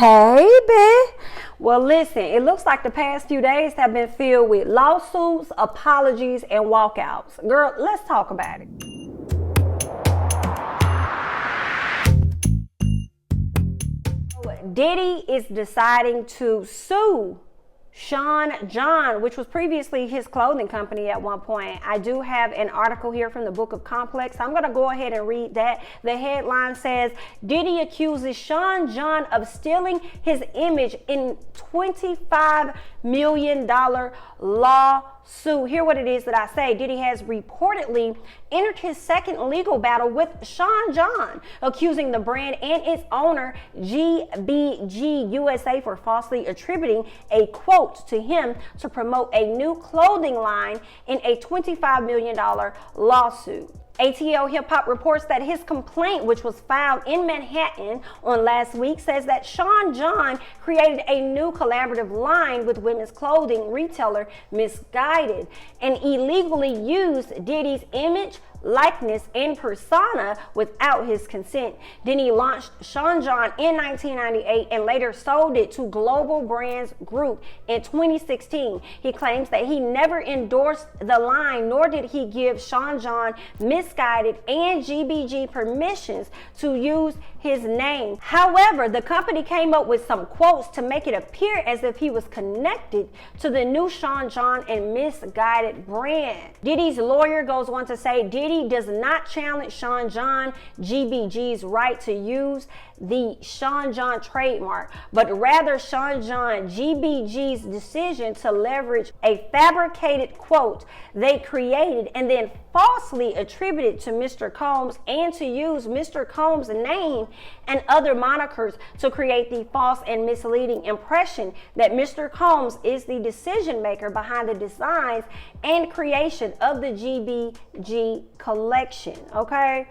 Hey, babe. Well, listen, it looks like the past few days have been filled with lawsuits, apologies, and walkouts. Girl, let's talk about it. Diddy is deciding to sue Sean John, which was previously his clothing company at one point. I do have an article here from the Book of Complex. I'm going to go ahead and read that. The headline says, Diddy accuses Sean John of stealing his image in $25 million lawsuit. Hear what it is that I say. Diddy has reportedly entered his second legal battle with Sean John, accusing the brand and its owner, GBG USA, for falsely attributing a quote to him to promote a new clothing line in a $25 million lawsuit. ATL Hip Hop reports that his complaint, which was filed in Manhattan on last week, says that Sean John created a new collaborative line with women's clothing retailer Missguided and illegally used Diddy's image, likeness, and persona without his consent. Diddy launched Sean John in 1998 and later sold it to Global Brands Group in 2016. He claims that he never endorsed the line, nor did he give Sean John, Missguided, and GBG permissions to use his name. However, the company came up with some quotes to make it appear as if he was connected to the new Sean John and Missguided brand. Diddy's lawyer goes on to say Diddy does not challenge Sean John GBG's right to use the Sean John trademark, but rather Sean John GBG's decision to leverage a fabricated quote they created and then falsely attributed to Mr. Combs, and to use Mr. Combs' name and other monikers to create the false and misleading impression that Mr. Combs is the decision maker behind the designs and creation of the GBG collection. Okay?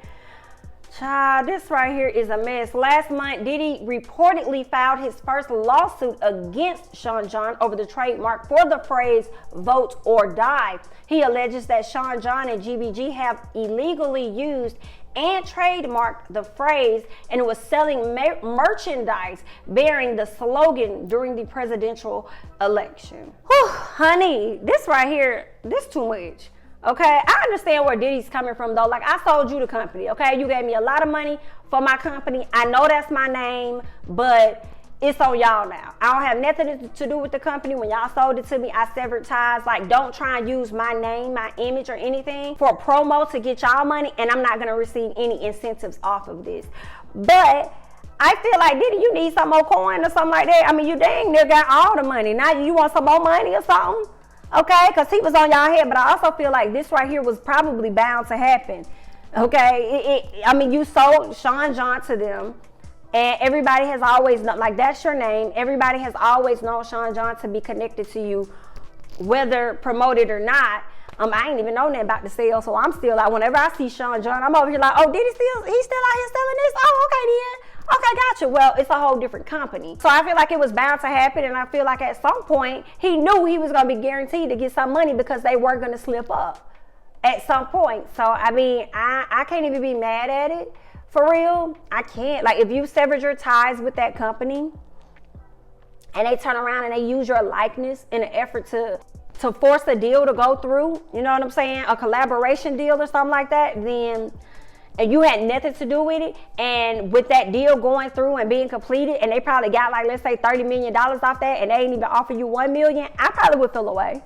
Child, this right here is a mess. Last month, Diddy reportedly filed his first lawsuit against Sean John over the trademark for the phrase vote or die. He alleges that Sean John and GBG have illegally used and trademarked the phrase and was selling merchandise bearing the slogan during the presidential election. Whew, honey, this right here, this too much. Okay, I understand where Diddy's coming from though. Like, I sold you the company, okay? You gave me a lot of money for my company. I know that's my name, but it's on y'all now. I don't have nothing to do with the company. When y'all sold it to me, I severed ties. Like, don't try and use my name, my image, or anything for a promo to get y'all money, and I'm not gonna receive any incentives off of this. But I feel like, Diddy, you need some more coin or something like that. I mean, you dang near got all the money. Now you want some more money or something? Okay, because he was on y'all head, but I also feel like this right here was probably bound to happen. Okay, I mean, you sold Sean John to them, and everybody has always known, like, that's your name. Everybody has always known Sean John to be connected to you, whether promoted or not. I ain't even know nothing about the sale, so I'm still like, whenever I see Sean John, I'm over here like, oh, he's still out here selling this? Oh, okay then. Okay, gotcha. Well, it's a whole different company. So I feel like it was bound to happen, and I feel like at some point, he knew he was going to be guaranteed to get some money because they were going to slip up at some point. So, I mean, I can't even be mad at it. For real, I can't. Like, if you severed your ties with that company, and they turn around and they use your likeness in an effort to force a deal to go through, you know what I'm saying, a collaboration deal or something like that, then, and you had nothing to do with it, and with that deal going through and being completed, and they probably got, like, let's say $30 million off that, and they ain't even offer you $1 million, I probably would feel away.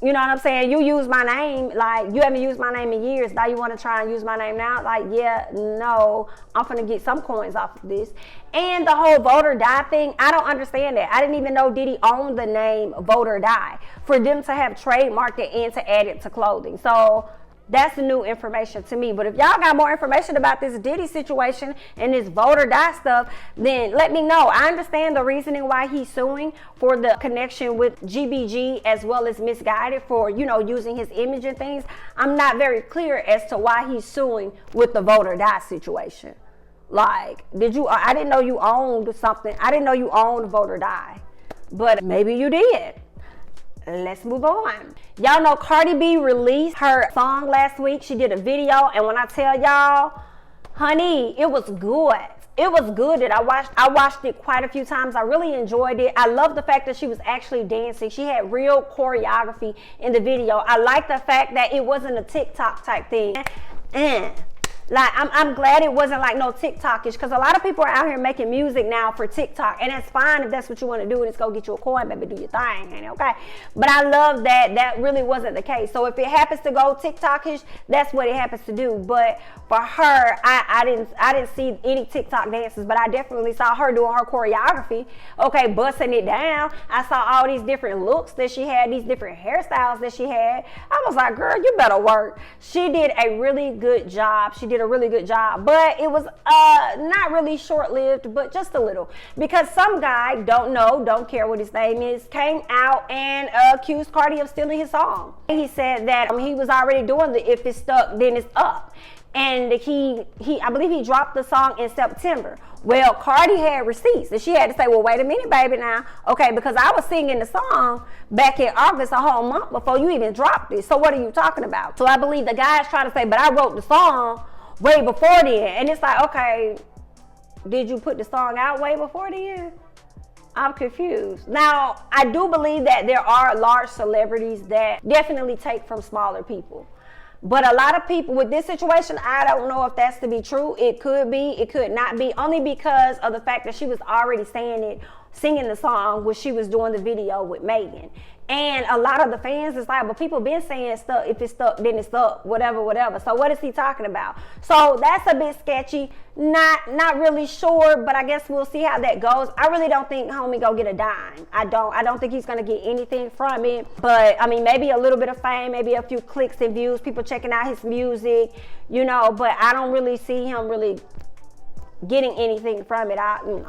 You know what I'm saying? You use my name, like, you haven't used my name in years, now you want to try and use my name now? Like, yeah, no, I'm gonna get some coins off of this. And the whole vote or die thing, I don't understand that. I didn't even know Diddy owned the name vote or die for them to have trademarked it and to add it to clothing. So that's new information to me. But if y'all got more information about this Diddy situation and this vote or die stuff, then let me know. I understand the reasoning why he's suing for the connection with GBG as well as Missguided for, you know, using his image and things. I'm not very clear as to why he's suing with the vote or die situation. Like, I didn't know you owned something. I didn't know you owned vote or die, but maybe you did. Let's move on. Y'all know Cardi B released her song last week. She did a video, and when I tell y'all, honey, it was good. it was good that I watched it quite a few times. I really enjoyed it. I love the fact that she was actually dancing. She had real choreography in the video. I like the fact that it wasn't a TikTok type thing. Like, I'm glad it wasn't like no TikTokish, because a lot of people are out here making music now for TikTok, and that's fine if that's what you want to do, and it's go get you a coin, baby, do your thing, ain't it? Okay? But I love that that really wasn't the case. So if it happens to go TikTokish, that's what it happens to do. But for her, I didn't see any TikTok dances, but I definitely saw her doing her choreography, okay, busting it down. I saw all these different looks that she had, these different hairstyles that she had. I was like, girl, you better work. She did a really good job. She did a really good job, but it was not really short-lived, but just a little, because some guy, don't care what his name is, came out and accused Cardi of stealing his song. He said that he was already doing the "if it's stuck, then it's up," and I believe he dropped the song in September. Well, Cardi had receipts, and she had to say, well, wait a minute, baby, now, okay, because I was singing the song back in August, a whole month before you even dropped it, so what are you talking about? So I believe the guy's trying to say, but I wrote the song way before then. And it's like, okay, did you put the song out way before then? I'm confused. Now, I do believe that there are large celebrities that definitely take from smaller people. But a lot of people with this situation, I don't know if that's to be true. It could be, it could not be, only because of the fact that she was already singing the song when she was doing the video with Megan. And a lot of the fans is like, but people been saying stuff, if it's stuck, then it's stuck, whatever. So what is he talking about? So that's a bit sketchy. Not really sure, but I guess we'll see how that goes. I really don't think homie go get a dime. I don't think he's gonna get anything from it. But I mean, maybe a little bit of fame, maybe a few clicks and views, people checking out his music, but I don't really see him really getting anything from it.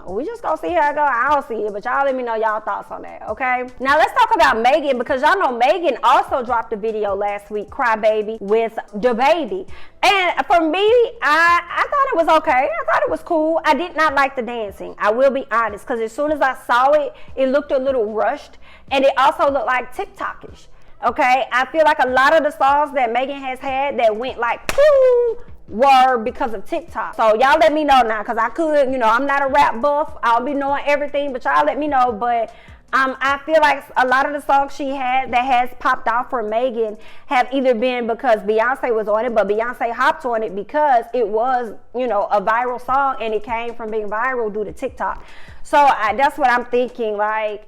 We just gonna see how it go. I don't see it, but y'all let me know y'all thoughts on that, okay? Now let's talk about Megan, because y'all know Megan also dropped a video last week, Cry Baby, with DaBaby. And for me, I thought it was okay. I thought it was cool. I did not like the dancing. I will be honest, because as soon as I saw it, it looked a little rushed, and it also looked like TikTokish. Okay, I feel like a lot of the songs that Megan has had that went like, pooh, were because of TikTok. So y'all let me know now, because I could, I'm not a rap buff. I'll be knowing everything, but y'all let me know. But I feel like a lot of the songs she had that has popped off for Megan have either been because Beyonce was on it, but Beyonce hopped on it because it was, a viral song, and it came from being viral due to TikTok. So that's what I'm thinking, like,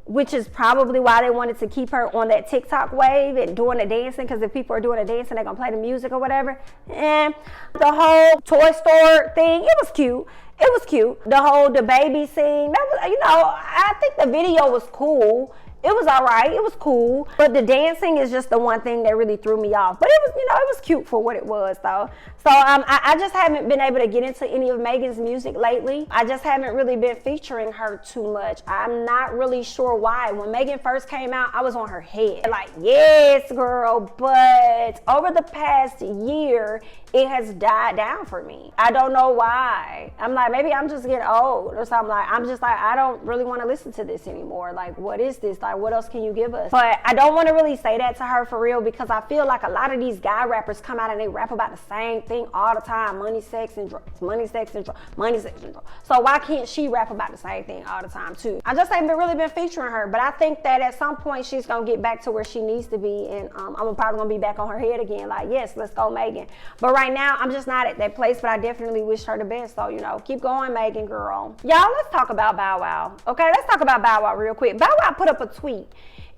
which is probably why they wanted to keep her on that TikTok wave and doing the dancing, because if people are doing the dancing, they're going to play the music or whatever. And the whole toy store thing, it was cute. It was cute. The whole DaBaby scene, that was, I think the video was cool. It was all right. It was cool. But the dancing is just the one thing that really threw me off. But it was, it was cute for what it was, though. So I just haven't been able to get into any of Megan's music lately. I just haven't really been featuring her too much. I'm not really sure why. When Megan first came out, I was on her head. Like, yes, girl. But over the past year, it has died down for me. I don't know why. I'm like, maybe I'm just getting old or something. Like, I'm just like, I don't really want to listen to this anymore. Like, what is this? Like, what else can you give us? But I don't want to really say that to her for real, because I feel like a lot of these guy rappers come out and they rap about the same thing all the time. Money, sex, and drugs. Money, sex, and drugs. Money, sex, and drugs. So why can't she rap about the same thing all the time too? I just haven't really been featuring her, but I think that at some point she's going to get back to where she needs to be, and I'm probably going to be back on her head again. Like, yes, let's go, Megan. But right now, I'm just not at that place, but I definitely wish her the best. So, keep going, Megan, girl. Y'all, let's talk about Bow Wow. Okay, let's talk about Bow Wow real quick. Bow Wow put up a tweet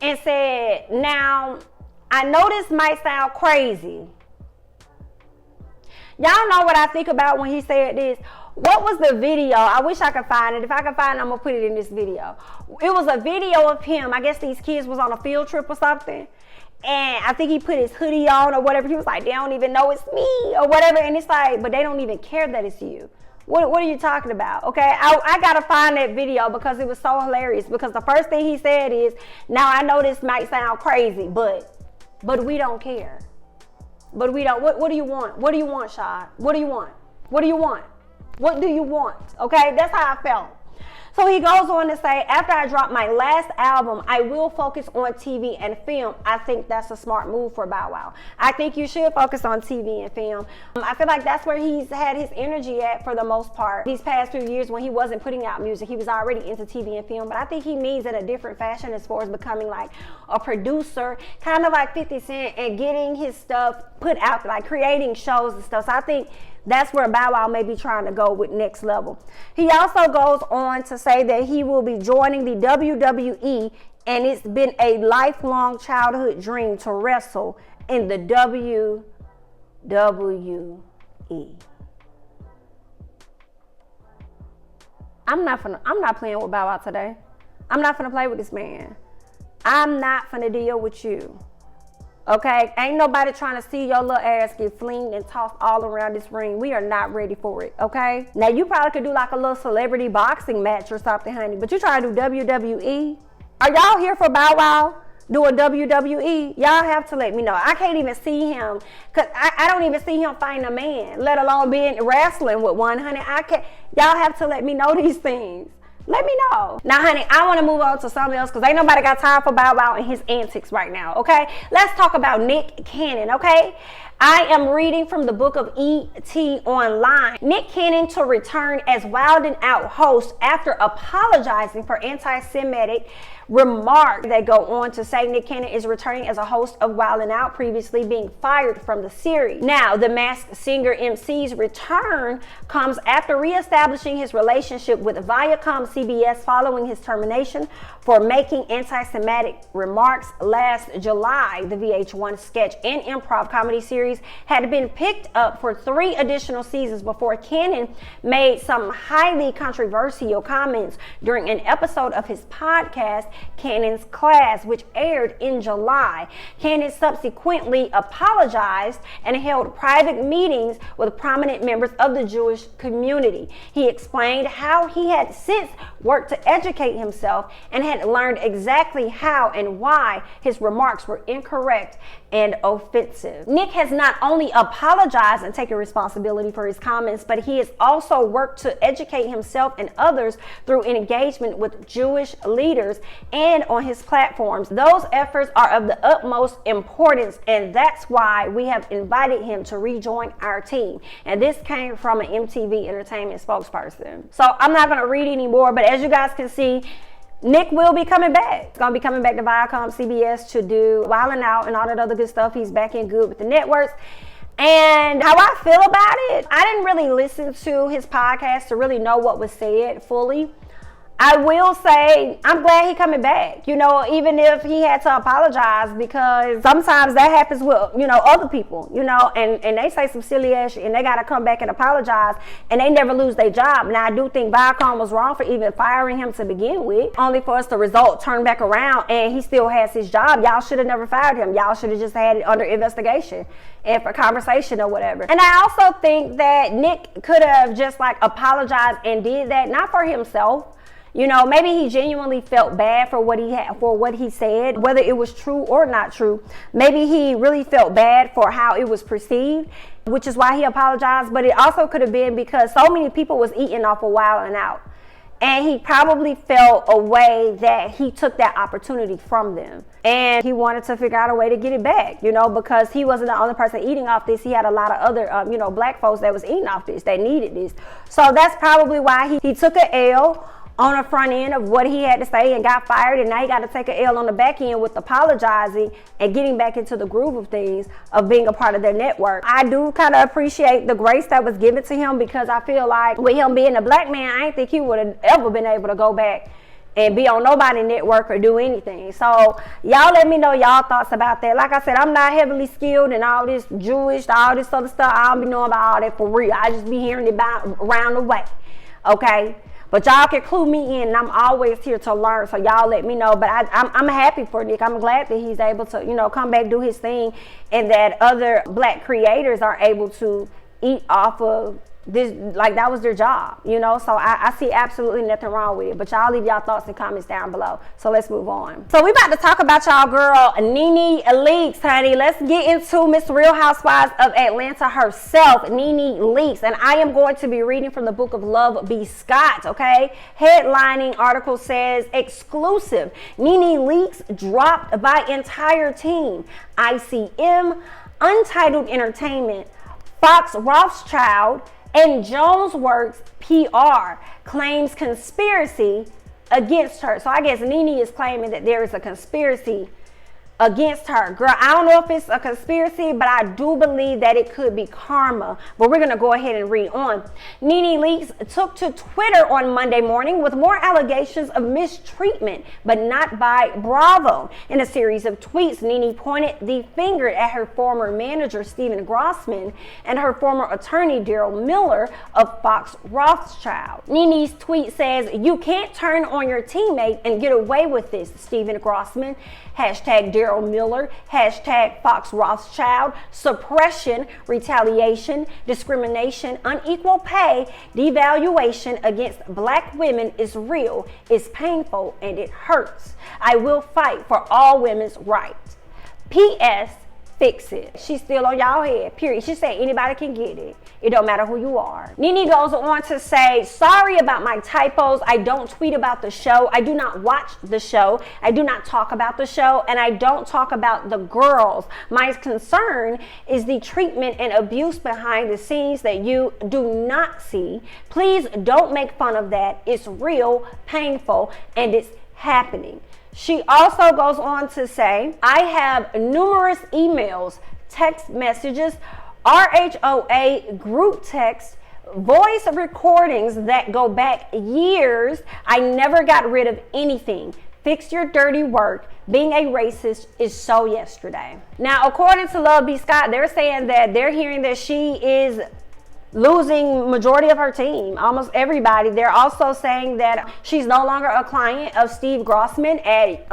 and said, now, I know this might sound crazy. Y'all know what I think about when he said this. What was the video? I wish I could find it. If I can find it, I'm going to put it in this video. It was a video of him. I guess these kids was on a field trip or something. And I think he put his hoodie on or whatever. He was like, they don't even know it's me or whatever. And it's like, but they don't even care that it's you. What are you talking about? Okay, I got to find that video because it was so hilarious. Because the first thing he said is, now I know this might sound crazy, but we don't care. But we don't. What do you want? What do you want, Shad? What do you want? What do you want? What do you want? Okay, that's how I felt. So he goes on to say, after I drop my last album, I will focus on TV and film. I think that's a smart move for Bow Wow. I think you should focus on TV and film. I feel like that's where he's had his energy at for the most part. These past few years when he wasn't putting out music, he was already into TV and film, but I think he needs it a different fashion as far as becoming like a producer, kind of like 50 Cent, and getting his stuff put out, like creating shows and stuff. So I think that's where Bow Wow may be trying to go with next level. He also goes on to say that he will be joining the WWE, and it's been a lifelong childhood dream to wrestle in the WWE. I'm not playing with Bow Wow today. I'm not finna play with this man. I'm not finna deal with you. Okay, ain't nobody trying to see your little ass get flinged and tossed all around this ring. We are not ready for it, okay? Now, you probably could do like a little celebrity boxing match or something, honey, but you trying to do WWE? Are y'all here for Bow Wow doing WWE? Y'all have to let me know. I can't even see him, because I don't even see him fighting a man, let alone being wrestling with one, honey. I can't. Y'all have to let me know these things. Let me know. Now, honey, I want to move on to something else because ain't nobody got time for Bow Wow and his antics right now, okay? Let's talk about Nick Cannon, okay? I am reading from the book of E.T. Online. Nick Cannon to return as Wild 'N Out host after apologizing for anti-Semitic remarks. They go on to say Nick Cannon is returning as a host of Wild 'N Out, previously being fired from the series. Now, the Masked Singer MC's return comes after reestablishing his relationship with Viacom CBS following his termination for making anti-Semitic remarks last July. The VH1 sketch and improv comedy series had been picked up for 3 additional seasons before Cannon made some highly controversial comments during an episode of his podcast, Cannon's Class, which aired in July. Cannon subsequently apologized and held private meetings with prominent members of the Jewish community. He explained how he had since worked to educate himself and had learned exactly how and why his remarks were incorrect and offensive. Nick has not only apologized and taken responsibility for his comments, but he has also worked to educate himself and others through engagement with Jewish leaders and on his platforms. Those efforts are of the utmost importance, and that's why we have invited him to rejoin our team. And this came from an MTV Entertainment spokesperson. So I'm not going to read anymore, but as you guys can see, Nick will be coming back. He's going to be coming back to Viacom CBS to do Wild 'N Out and all that other good stuff. He's back in good with the networks. And how I feel about it, I didn't really listen to his podcast to really know what was said fully. I will say I'm glad he's coming back, you know, even if he had to apologize, because sometimes that happens with, you know, other people, you know, and they say some silly ass shit and they got to come back and apologize and they never lose their job. Now, I do think Viacom was wrong for even firing him to begin with, only for us to result turn back around and he still has his job. Y'all should have never fired him. Y'all should have just had it under investigation and for conversation or whatever. And I also think that Nick could have just like apologized and did that, not for himself. You know, maybe he genuinely felt bad for what he said, whether it was true or not true. Maybe he really felt bad for how it was perceived, which is why he apologized. But it also could have been because so many people was eating off of Wild 'N Out. And he probably felt a way that he took that opportunity from them. And he wanted to figure out a way to get it back, you know, because he wasn't the only person eating off this. He had a lot of other, you know, black folks that was eating off this, that needed this. So that's probably why he took an L on the front end of what he had to say and got fired, and now he got to take an L on the back end with apologizing and getting back into the groove of things, of being a part of their network. I do kind of appreciate the grace that was given to him, because I feel like with him being a black man, I didn't think he would have ever been able to go back and be on nobody's network or do anything. So y'all let me know y'all thoughts about that. Like I said, I'm not heavily skilled in all this Jewish, all this other stuff. I don't be knowing about all that for real. I just be hearing it about around the way, okay? But y'all can clue me in, and I'm always here to learn, so y'all let me know. But I'm happy for Nick. I'm glad that he's able to, you know, come back, do his thing, and that other black creators are able to eat off of this, like, that was their job, you know. So I see absolutely nothing wrong with it. But y'all leave y'all thoughts and comments down below. So let's move on. So we about to talk about y'all girl Nene Leakes, honey. Let's get into Miss Real Housewives of Atlanta herself, Nene Leakes. And I am going to be reading from the book of Love B. Scott, okay? Headlining article says, exclusive, Nene Leakes dropped by entire team. ICM, Untitled Entertainment, Fox Rothschild, and Jonesworks PR claims conspiracy against her. So I guess Nene is claiming that there is a conspiracy against her. Girl, I don't know if it's a conspiracy, but I do believe that it could be karma. But we're going to go ahead and read on. Nene Leakes took to Twitter on Monday morning with more allegations of mistreatment, but not by Bravo. In a series of tweets, Nene pointed the finger at her former manager, Stephen Grossman, and her former attorney, Daryl Miller of Fox Rothschild. Nene's tweet says, "You can't turn on your teammate and get away with this, Stephen Grossman. Hashtag Daryl Miller, hashtag Fox Rothschild, suppression, retaliation, discrimination, unequal pay, devaluation against black women is real, it's painful, and it hurts. I will fight for all women's rights. P.S. Fix it." She's still on y'all head, period. She said anybody can get it. It don't matter who you are. Nene goes on to say, "Sorry about my typos. I don't tweet about the show. I do not watch the show. I do not talk about the show. And I don't talk about the girls. My concern is the treatment and abuse behind the scenes that you do not see. Please don't make fun of that. It's real, painful, and it's happening." She also goes on to say, "I have numerous emails, text messages, RHOA group text, voice recordings that go back years. I never got rid of anything. Fix your dirty work. Being a racist is so yesterday." Now, according to Love B. Scott, they're saying that they're hearing that she is losing majority of her team, almost everybody. They're also saying that she's no longer a client of Steve Grossman at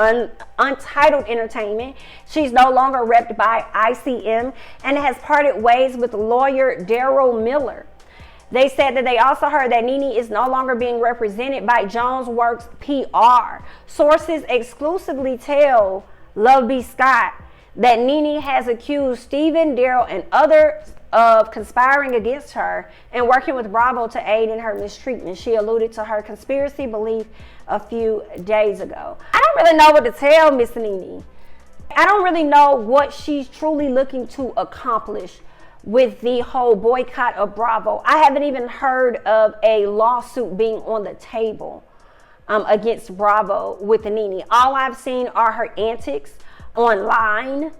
Untitled Entertainment. She's no longer repped by ICM and has parted ways with lawyer Daryl Miller. They said that they also heard that Nene is no longer being represented by Jonesworks PR. Sources exclusively tell Love B. Scott that Nene has accused Stephen, Daryl, and others of conspiring against her and working with Bravo to aid in her mistreatment. She alluded to her conspiracy belief a few days ago. I don't really know what to tell Miss Nene. I don't really know what she's truly looking to accomplish with the whole boycott of Bravo. I haven't even heard of a lawsuit being on the table against Bravo with Nene. All I've seen are her antics online.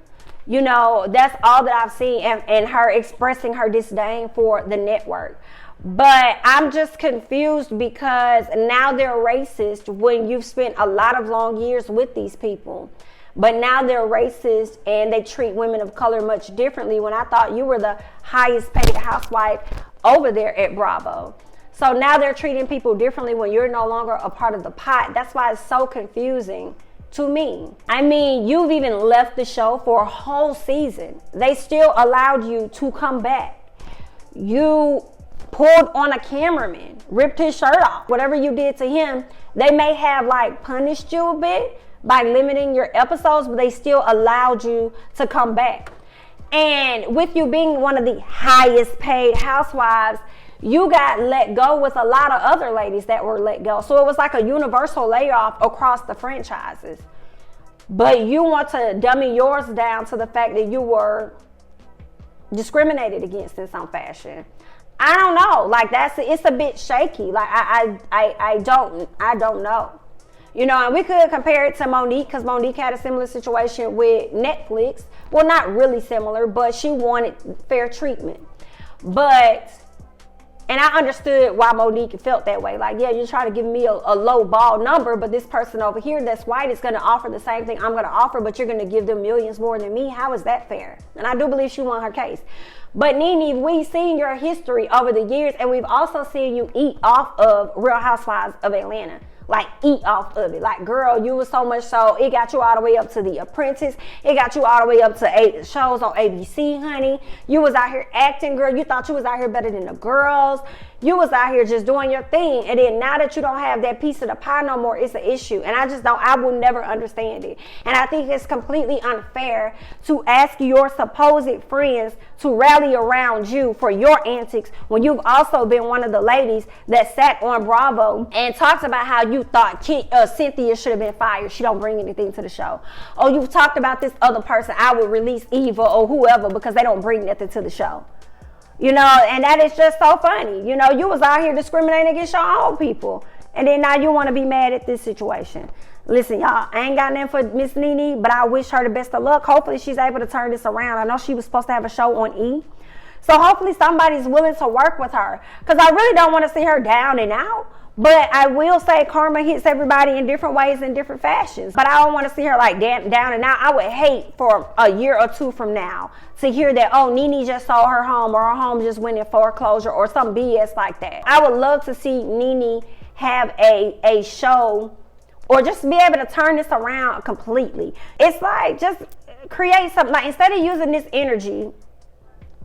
You know, that's all that I've seen, and her expressing her disdain for the network. But I'm just confused because now they're racist when you've spent a lot of long years with these people. But now they're racist and they treat women of color much differently when I thought you were the highest paid housewife over there at Bravo. So now they're treating people differently when you're no longer a part of the pot. That's why it's so confusing to me. I mean, you've even left the show for a whole season. They still allowed you to come back. You pulled on a cameraman, ripped his shirt off. Whatever you did to him, they may have like punished you a bit by limiting your episodes, but they still allowed you to come back. And with you being one of the highest paid housewives, you got let go with a lot of other ladies that were let go. So it was like a universal layoff across the franchises. But you want to dummy yours down to the fact that you were discriminated against in some fashion. I don't know. Like it's a bit shaky. Like I don't know. You know, and we could compare it to Monique because Monique had a similar situation with Netflix. Well, not really similar, but she wanted fair treatment. And I understood why Monique felt that way. Like, yeah, you're trying to give me a low ball number, but this person over here that's white is going to offer the same thing I'm going to offer, but you're going to give them millions more than me. How is that fair? And I do believe she won her case. But Nene, we've seen your history over the years, and we've also seen you eat off of Real Housewives of Atlanta. like eat off of it. Like, girl, you was so much so, it got you all the way up to The Apprentice. It got you all the way up to shows on ABC, honey. You was out here acting, girl. You thought you was out here better than the girls. You was out here just doing your thing. And then now that you don't have that piece of the pie no more, it's an issue. And I will never understand it. And I think it's completely unfair to ask your supposed friends to rally around you for your antics when you've also been one of the ladies that sat on Bravo and talked about how you thought Cynthia should have been fired. She don't bring anything to the show. Or you've talked about this other person, I would release Eva or whoever because they don't bring nothing to the show. You know, and that is just so funny. You know, you was out here discriminating against your own people. And then now you want to be mad at this situation. Listen, y'all, I ain't got nothing for Miss Nene, but I wish her the best of luck. Hopefully she's able to turn this around. I know she was supposed to have a show on E! So hopefully somebody's willing to work with her. Because I really don't want to see her down and out. But I will say karma hits everybody in different ways, in different fashions. But I don't want to see her like down and out. I would hate for a year or two from now to hear that, oh, Nene just sold her home or her home just went in foreclosure or some BS like that. I would love to see Nene have a show or just be able to turn this around completely. It's like just create something, like instead of using this energy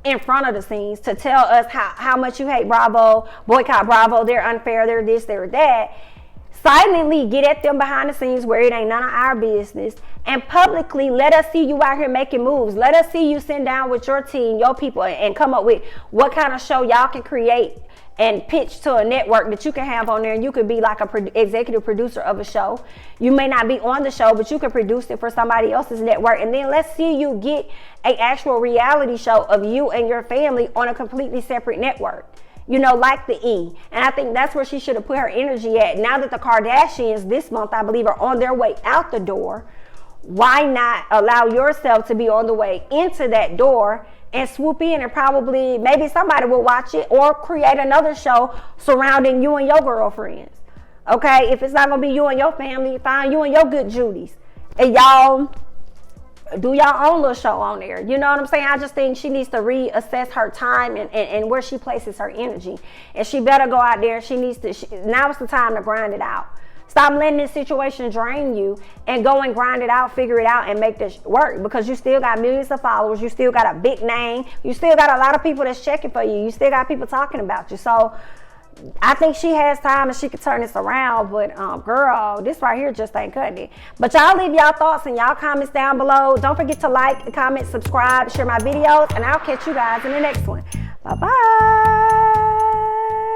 in front of the scenes to tell us how much you hate Bravo, boycott Bravo, they're unfair, they're this, they're that. Silently get at them behind the scenes where it ain't none of our business, and publicly let us see you out here making moves. Let us see you sit down with your team, your people, and come up with what kind of show y'all can create and pitch to a network that you can have on there, and you could be like a executive producer of a show. You may not be on the show, but you can produce it for somebody else's network, and then let's see you get an actual reality show of you and your family on a completely separate network, you know, like the E! And I think that's where she should have put her energy at. Now that the Kardashians this month, I believe, are on their way out the door, why not allow yourself to be on the way into that door and swoop in, and probably maybe somebody will watch it or create another show surrounding you and your girlfriends. Okay, if it's not gonna be you and your family, find you and your good Judys, and y'all do y'all own little show on there. You know what I'm saying? I just think she needs to reassess her time and where she places her energy, and she better go out there. Now is the time to grind it out. Stop letting this situation drain you and go and grind it out, figure it out, and make this work, because you still got millions of followers. You still got a big name. You still got a lot of people that's checking for you. You still got people talking about you. So I think she has time and she can turn this around. But girl, this right here just ain't cutting it. But y'all leave y'all thoughts and y'all comments down below. Don't forget to like, comment, subscribe, share my videos, and I'll catch you guys in the next one. Bye-bye.